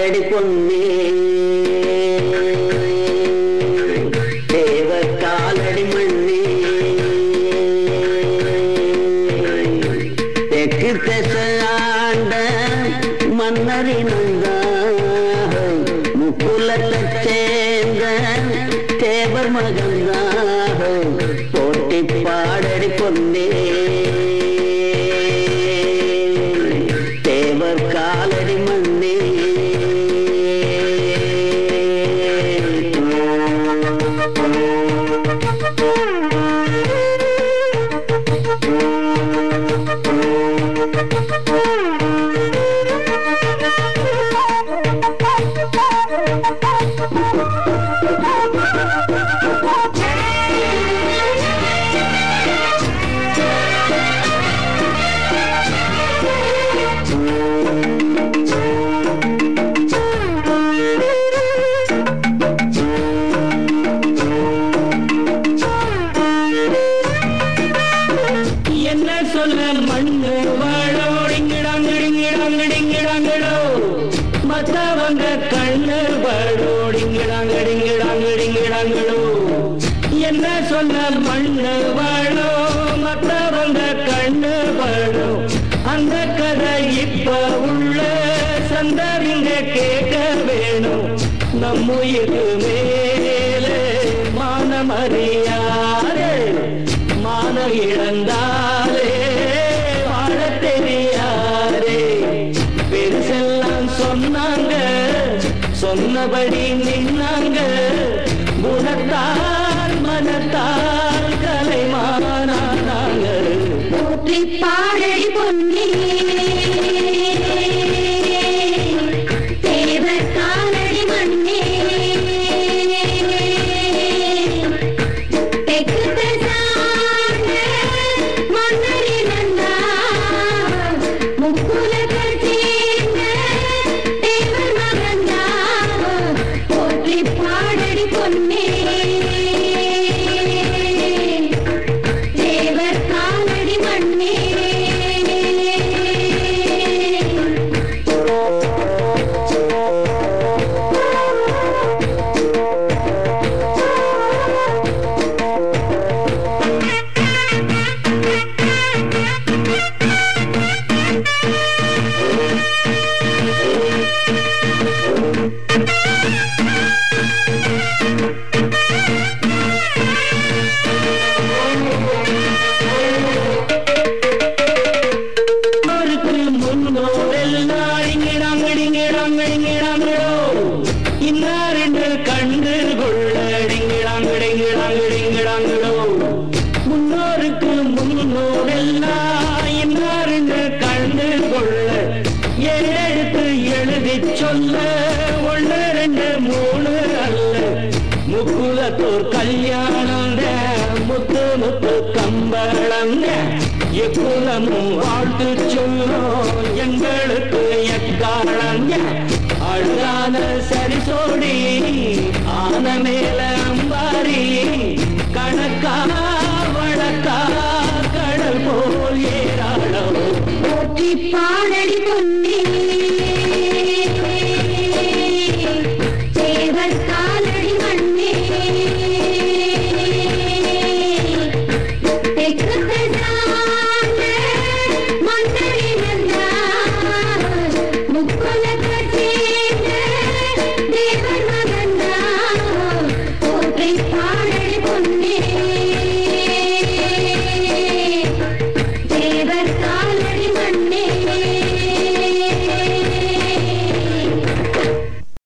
பாடடி பொன்னே தேவர் காலடி மண்ணே தெற்கு திசையாண்ட மன்னரினந்தா முக்குலத்தைச் சேர்ந்த தேவர் மகந்தா போட்டி பாடடி பொன்னே தேவர் காலடி மண்ணே சொல்ல மண்ணு வாழோடிங்கிடாங்கடிங்கிடாங்கடிங்கிடாங்கடோ மத்தவங்க கண்ணு வாழோடிங்கிடாங்கடிங்கிடாங்கடிங்கிடாங்கடோ என்ன சொல்ல மண்ணு வாழோ மத்தவங்க கண்ணு வாழோ அந்த கதை இப்ப உள்ள சந்தவிங்க கேட்க வேணும் நம்முயிர் மேலே மானமறியாரே மான இழந்தாலே வாழ தெரியாரே பெருசெல்லாம் சொன்னாங்க சொன்னபடி நின்னாங்க குணத்தால் மனத்தால் கலைமானாங்க போற்றி பாடடி பொன்னே தேவர் காலடி மண்ணே முன்னோருக்கு முன்னோரெல்லாம் இன்னாரென்று கண்டு கொள்ள எழுத்து எழுதி சொல்ல ஒன்று ரெண்டு மூணு அல்ல முக்குலத்தோர் கல்யாணம் முத்து முத்து கம்பளம் எக்குலமும் வாழ்த்து சொல்லும் எங்களுக்கு எக்காலம் அழுதான சரி சோடி ஆன மேல